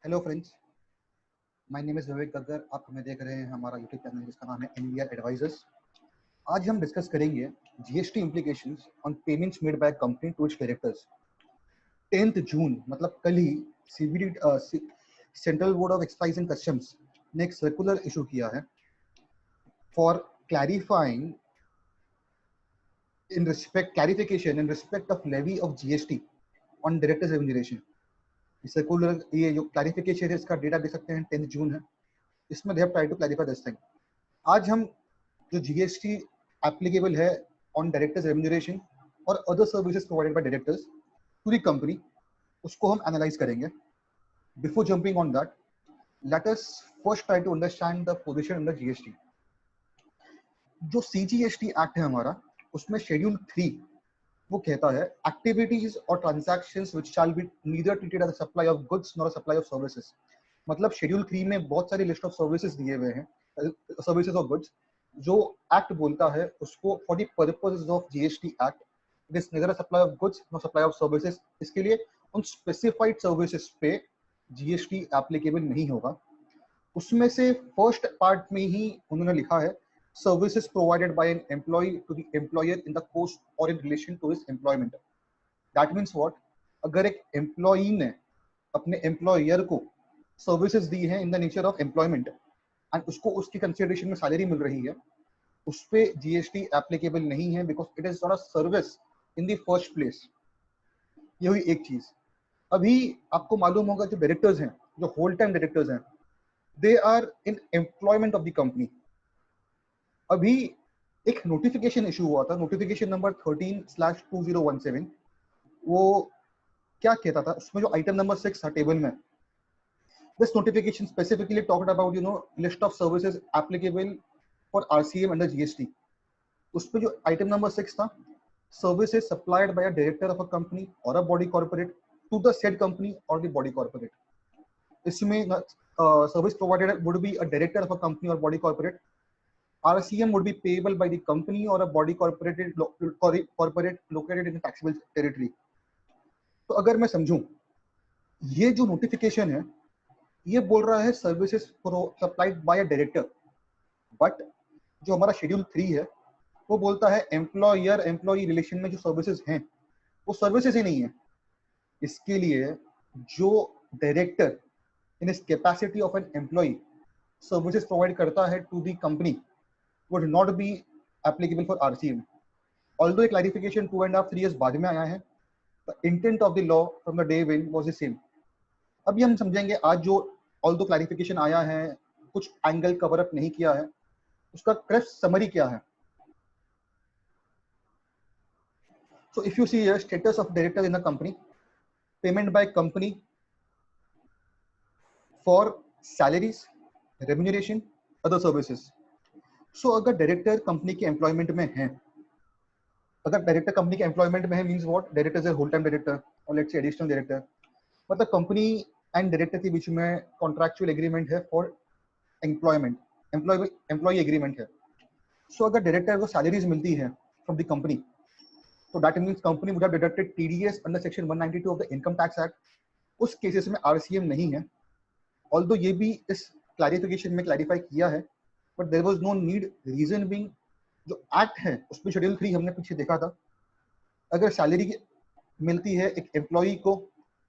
Hello friends, my name is Vivek Gaggar. आप हमें देख रहे हैं हमारा यूट्यूब चैनल जिसका नाम है इंडिया एडवाइजर्स। आज हम डिस्कस करेंगे GST implications on payments made by company to its directors. 10th June मतलब कल ही CBD central board of excise and customs ने एक सर्कुलर इशू किया है for clarifying clarification in respect of levy of GST on directors remuneration। Circular ये जो clarification है इसका डेटा देख सकते हैं, 10th जून है। इसमें they have tried to clarify this thing. आज हम जो जीएसटी एप्लीकेबल है ऑन डायरेक्टर्स रेम्यूनरेशन और other services provided by directors to the company, उसको हम एनालाइज करेंगे। Before jumping on that, let us first try to understand the position under GST. जो CGST act है हमारा, उसमें शेड्यूल 3 वो कहता है एक्टिविटीज और transactions which shall be neither treated as a supply of goods nor a supply of services. मतलब schedule 3 में बहुत सारी लिस्ट ऑफ सर्विसेज दिए हुए हैं, सर्विसेज और गुड्स। जो एक्ट बोलता है उसको for the purposes of GST act it is neither a supply of goods nor supply of services. इसके लिए उन स्पेसिफाइड सर्विसेज पे जीएसटी एप्लीकेबल नहीं होगा। उसमें से फर्स्ट पार्ट में ही उन्होंने लिखा है services provided by an employee to the employer in the course or in relation to his employment। That means what? अगर एक employee ने अपने employer को services दी है in the nature of employment and उसको उसकी consideration में salary मिल रही है, उस पे GST applicable नहीं है because it is not a service in the first place। ये हुई एक चीज। अभी आपको मालूम होगा जो डायरेक्टर्स हैं, जो होल टाइम डायरेक्टर्स हैं, they are in employment of the company. अभी एक नोटिफिकेशन इशू हुआ था, नोटिफिकेशन नंबर 13/2017। वो क्या कहता था उसमें, जो आइटम नंबर 6 था टेबल में, this notification specifically talked about list of services applicable for RCM under GST. उस पे जो आइटम नंबर 6 था, services supplied by a director of a company और a body corporate to the said company और the body corporate. इसमें service provided would be a director of a company और body corporate. RCM would be payable by the company or a body corporate located in a taxable territory। तो अगर मैं समझूं, ये जो notification है ये बोल रहा है services supplied by a director, but जो हमारा शेड्यूल 3 है वो बोलता है एम्प्लॉयर एम्प्लॉई रिलेशन में जो सर्विसेज हैं वो सर्विसेज ही नहीं है। इसके लिए जो डायरेक्टर इन इस capacity of an employee services provide करता है to the company would not be applicable for RCM। Although a clarification 2.5-3 years बाद में आया है, the intent of the law from the day when was the same। अभी हम समझेंगे आज जो although clarification आया है, कुछ एंगल कवर अप नहीं किया है, उसका क्रस्ट समरी क्या है। So if you see here status of director in the company, payment by company for salaries, remuneration, other services। So अगर डायरेक्टर कंपनी के एम्प्लॉयमेंट में है, अगर डायरेक्टर कंपनी के एम्प्लॉयमेंट में है means what, director is a whole time director और let's say additional director, मतलब कंपनी एंड डायरेक्टर के बीच में कॉन्ट्रैक्चुअल एग्रीमेंट है फॉर एम्प्लॉयमेंट, एम्प्लॉय एग्रीमेंट है। सो अगर डायरेक्टर को सैलरीज मिलती है फ्रॉम द कंपनी, तो that means company would have deducted TDS under section 192 of the income tax act. उस केसेस में आरसीएम नहीं है। ऑल्दो ये भी इस क्लैरिफिकेशन में क्लैरिफाई किया है, but there was no need. Reason being जो एक्ट है उसमें शेड्यूल 3 हमने पीछे देखा था, अगर सैलरी मिलती है एक एम्प्लॉई को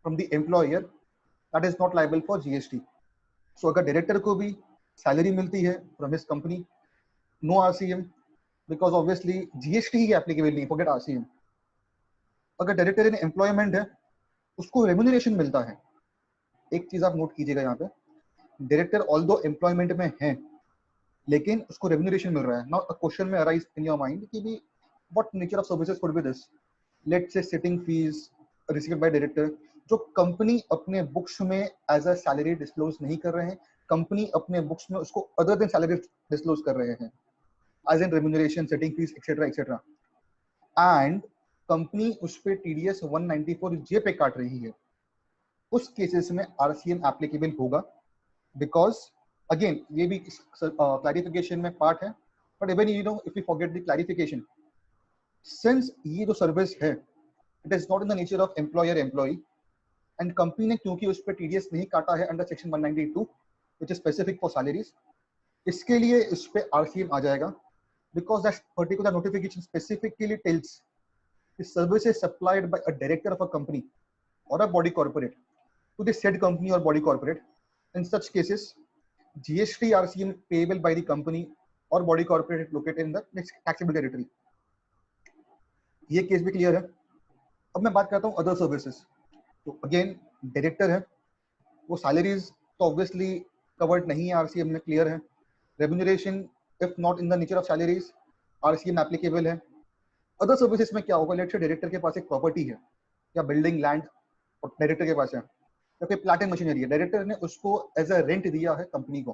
from the employer, that is not liable for GST. So अगर डायरेक्टर को भी सैलरी मिलती है from his company, no RCM, because obviously GST ही एप्लीकेबल नहीं, फॉरगेट आरसीएम। अगर डायरेक्टर इन एम्प्लॉयमेंट है, उसको रेम्यूनरेशन मिलता है। एक चीज आप नोट कीजिएगा यहाँ पे, डायरेक्टर ऑल्दो एम्प्लॉयमेंट में है लेकिन उसको रेम्यूनरेशन मिल रहा है। नाउ अ क्वेश्चन में अराइज इन योर माइंड कि भी what nature of services could be this. Let's say sitting fees received by director, जो कंपनी अपने बुक्स में एज अ सैलरी डिस्क्लोज नहीं कर रहे हैं, कंपनी अपने बुक्स में उसको अदर देन सैलरी डिस्क्लोज कर रहे हैं as in remuneration, sitting fees etcetera etcetera, and company उस पे टीडीएस 194 जे पे काट रही है। उस केसेस में आरसीएम एप्लीकेबल होगा, बिकॉज अगेन ये भी क्लैरिफिकेशन में पार्ट है, but even if you forget the clarification, since ये जो सर्विस है it is not in the nature of employer employee, and company ने क्योंकि उस पर टीडीएस नहीं काटा है under section 192 which is specific for salaries, इसके लिए इस पे आरसीएम आ जाएगा, because that particular notification specifically tells the services supplied by a director of a company or a body corporate to the said company or body corporate. In such cases, GST RCM payable by the company or body corporate located in the next taxable territory. ये case भी clear है। अब मैं बात करता हूँ other services. तो again director है, वो सैलरीज तो ऑब्वियसली कवर्ड नहीं है आरसीएम में, क्लियर है। Remuneration if not in the nature of salaries RCM applicable है। अदर सर्विसेज में क्या होगा, लेट्स से डायरेक्टर के पास एक प्रॉपर्टी है या बिल्डिंग लैंड और डायरेक्टर के पास है, या फिर प्लांट एंड मशीनरी है, डायरेक्टर ने उसको एज अ रेंट दिया है कंपनी को,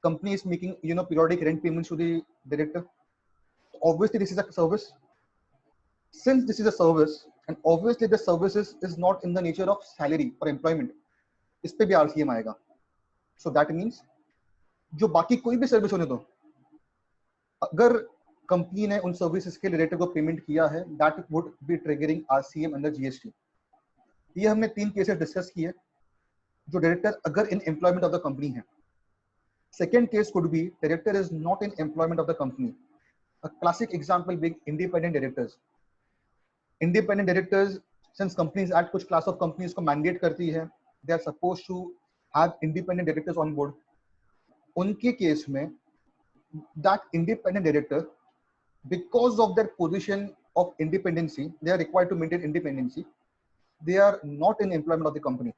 company is making periodic rent payments to the director, obviously this is a service. Since this is a service and obviously the services is not in the nature of salary और employment, इस पे भी RCM आएगा। So that means जो बाकी कोई भी service होने दो, अगर कंपनी ने उन सर्विसेज के डायरेक्टर को पेमेंट किया है, that would be triggering RCM under GST. ये हमने 3 केसेस डिस्कस किए जो डायरेक्टर अगर in employment of the company है। Second case could be director is not in employment of the company, a classic example being independent directors. Independent directors, since companies act कुछ class of companies को mandate करती है, they are supposed to have independent directors on board. उनके case में that independent director, because of their position of independency, they are required to maintain independency, they are not in employment of the company,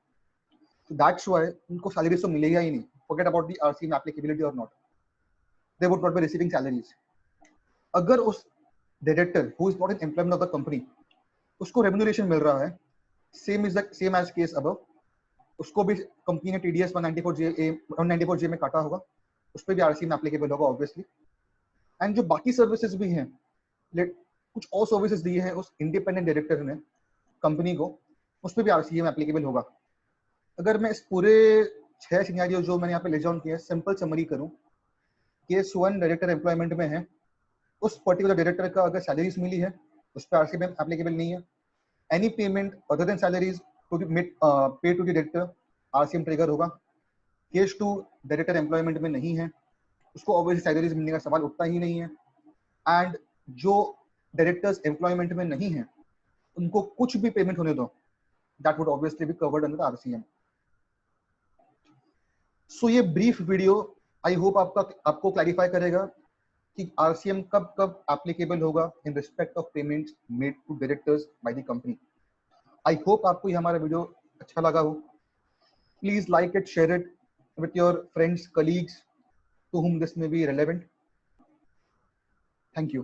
so that's why उनको salaries तो मिलेगा ही नहीं, forget about the RCM applicability or not, they would not be receiving salaries। अगर उस director who is not in employment of the company उसको remuneration मिल रहा है, same as case above, उसको भी कंपनी ने TDS 194J में काटा होगा, उस पर भी RCM applicable होगा ऑब्वियसली। एंड जो बाकी सर्विसेज भी हैं, कुछ और सर्विसेज दिए हैं उस इंडिपेंडेंट डायरेक्टर ने कंपनी को, उस पर भी आरसीएम एप्लीकेबल होगा। अगर मैं इस पूरे 6 सिनेरियो जो मैंने यहाँ पे ले डाउन किया, सिंपल समरी करूँ, केस 1 डायरेक्टर एम्प्लॉयमेंट में है, उस पर्टिकुलर डायरेक्टर का अगर सैलरीज मिली है उस पर आरसीएम एप्लीकेबल नहीं है। Any payment other than salaries to pay to the director, RCM trigger होगा। केस 2 डायरेक्टर एम्प्लॉयमेंट में नहीं है, उसको ऑब्वियसली सैलरीज मिलने का सवाल उठता ही नहीं है। एंड जो डायरेक्टर्स एम्प्लॉयमेंट में नहीं है उनको कुछ भी पेमेंट होने दो, that would obviously be covered under RCM. So ये ब्रीफ वीडियो आई होप आपको क्लैरिफाई करेगा कि आरसीएम कब कब एप्लीकेबल होगा in respect of payments made to directors by the company. I hope आपको ये हमारा वीडियो अच्छा लगा हो। Please like it, share it with your friends, colleagues to whom this may be relevant. Thank you.